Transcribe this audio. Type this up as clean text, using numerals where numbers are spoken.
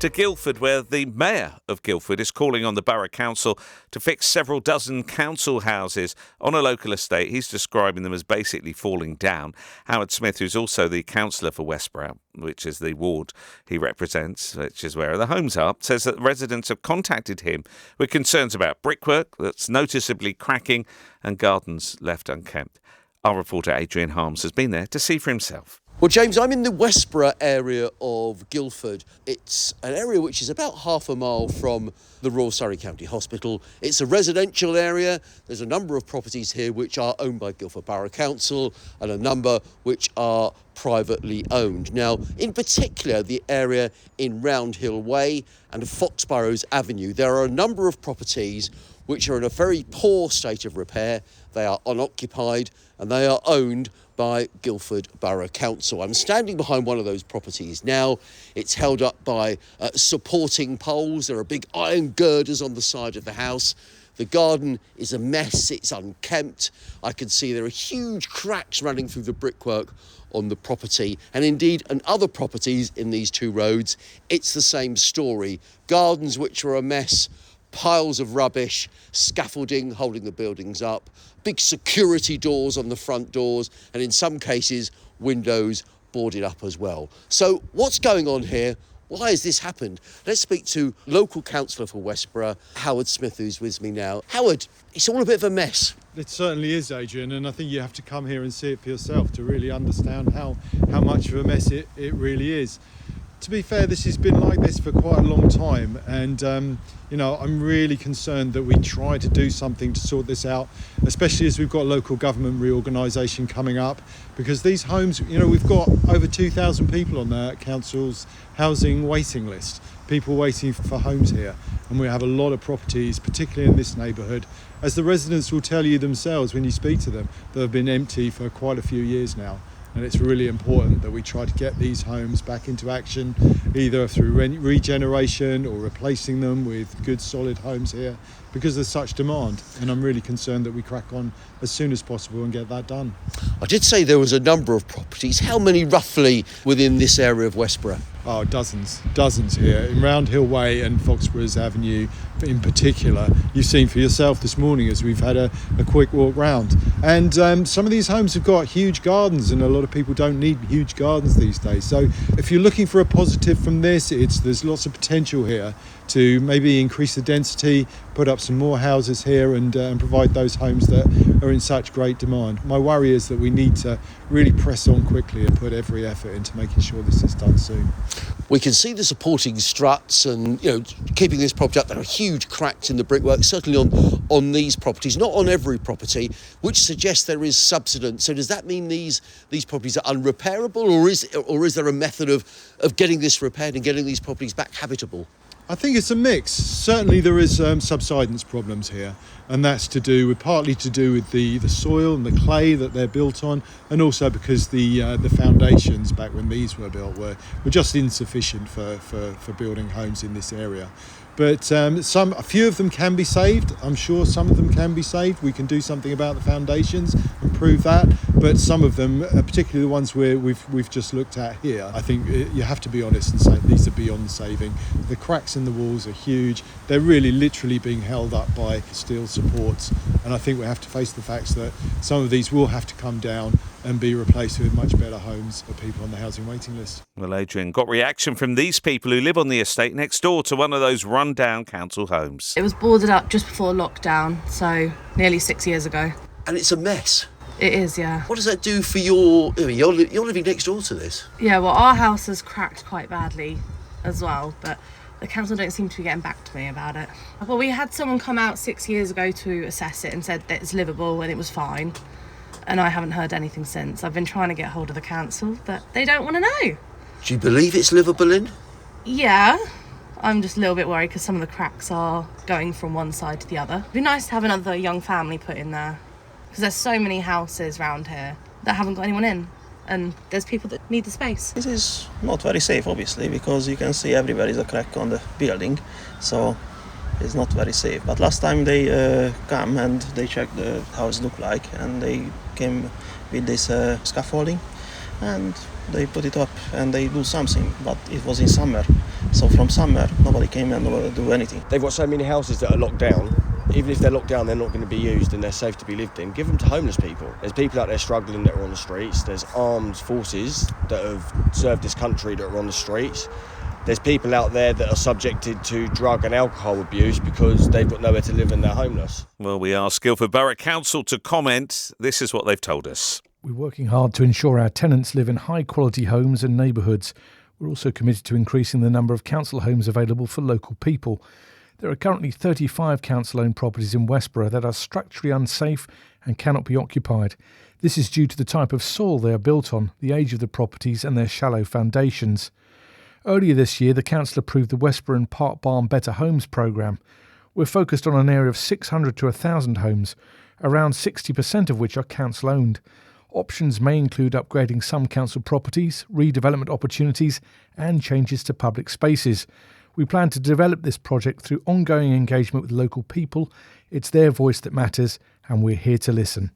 To Guildford, where the Mayor of Guildford is calling on the Borough Council to fix several dozen council houses on a local estate. He's describing them as basically falling down. Howard Smith, who's also the councillor for Westborough, which is the ward he represents, which is where the homes are, says that residents have contacted him with concerns about brickwork that's noticeably cracking and gardens left unkempt. Our reporter Adrian Harms has been there to see for himself. Well, James, I'm in the Westborough area of Guildford. It's an area which is about half a mile from the Royal Surrey County Hospital. It's a residential area. There's a number of properties here which are owned by Guildford Borough Council and a number which are privately owned. Now, in particular, the area in Roundhill Way and Foxburrows Avenue, there are a number of properties which are in a very poor state of repair. They are unoccupied and they are owned by Guildford Borough Council. I'm standing behind one of those properties now. It's held up by supporting poles. There are big iron girders on the side of the house. The garden is a mess. It's unkempt. I can see there are huge cracks running through the brickwork on the property. And indeed, on other properties in these two roads, it's the same story. Gardens which are a mess, piles of rubbish, scaffolding holding the buildings up, big security doors on the front doors, and in some cases, windows boarded up as well. So what's going on here? Why has this happened? Let's speak to local councillor for Westborough, Howard Smith, who's with me now. Howard, it's all a bit of a mess. It certainly is, Adrian, and I think you have to come here and see it for yourself to really understand how much of a mess it really is. To be fair, this has been like this for quite a long time, and I'm really concerned that we try to do something to sort this out, especially as we've got local government reorganisation coming up, because these homes, we've got over 2,000 people on the council's housing waiting list, people waiting for homes here, and we have a lot of properties, particularly in this neighbourhood, as the residents will tell you themselves when you speak to them, that have been empty for quite a few years now. And it's really important that we try to get these homes back into action, either through regeneration or replacing them with good solid homes here, because there's such demand. And I'm really concerned that we crack on as soon as possible and get that done. I did say there was a number of properties. How many roughly within this area of Westborough? Oh, dozens here in Roundhill Way and Foxburrows Avenue in particular. You've seen for yourself this morning as we've had a quick walk round. And some of these homes have got huge gardens, and a lot of people don't need huge gardens these days. So if you're looking for a positive from this, there's lots of potential here to maybe increase the density, put up some more houses here and provide those homes that are in such great demand. My worry is that we need to really press on quickly and put every effort into making sure this is done soon. We can see the supporting struts and, keeping this property up. There are huge cracks in the brickwork, certainly on these properties, not on every property, which suggests there is subsidence. So does that mean these properties are unrepairable, or is there a method of getting this repaired and getting these properties back habitable? I think it's a mix. Certainly there is subsidence problems here, and that's partly to do with the soil and the clay that they're built on, and also because the foundations back when these were built were just insufficient for building homes in this area. But a few of them can be saved. I'm sure some of them can be saved. We can do something about the foundations, improve that. But some of them, particularly the ones we've just looked at here, I think you have to be honest and say these are beyond saving. The cracks in the walls are huge. They're really literally being held up by steel supports. And I think we have to face the facts that some of these will have to come down and be replaced with much better homes for people on the housing waiting list. Well, Adrian, got reaction from these people who live on the estate next door to one of those run-down council homes. It was boarded up just before lockdown, so nearly 6 years ago. And it's a mess. It is, yeah. What does that do for you're living next door to this? Yeah, well, our house has cracked quite badly as well, but the council don't seem to be getting back to me about it. Well, we had someone come out 6 years ago to assess it and said that it's livable and it was fine. And I haven't heard anything since. I've been trying to get hold of the council, but they don't want to know. Do you believe it's livable in? Yeah. I'm just a little bit worried because some of the cracks are going from one side to the other. It'd be nice to have another young family put in there, because there's so many houses around here that haven't got anyone in, and there's people that need the space. It is not very safe, obviously, because you can see everybody's a crack on the building, so it's not very safe. But last time they come and they checked how it looked like, and they came with this scaffolding, and they put it up and they do something, but it was in summer, So from summer, nobody came and do anything. They've got so many houses that are locked down. Even if they're locked down, they're not going to be used and they're safe to be lived in. Give them to homeless people. There's people out there struggling that are on the streets. There's armed forces that have served this country that are on the streets. There's people out there that are subjected to drug and alcohol abuse because they've got nowhere to live and they're homeless. Well, we asked Guildford Borough Council to comment. This is what they've told us. We're working hard to ensure our tenants live in high-quality homes and neighbourhoods. We're also committed to increasing the number of council homes available for local people. There are currently 35 council-owned properties in Westborough that are structurally unsafe and cannot be occupied. This is due to the type of soil they are built on, the age of the properties and their shallow foundations. Earlier this year, the council approved the Westborough and Park Barn Better Homes programme. We're focused on an area of 600 to 1,000 homes, around 60% of which are council-owned. Options may include upgrading some council properties, redevelopment opportunities and changes to public spaces. We plan to develop this project through ongoing engagement with local people. It's their voice that matters and we're here to listen.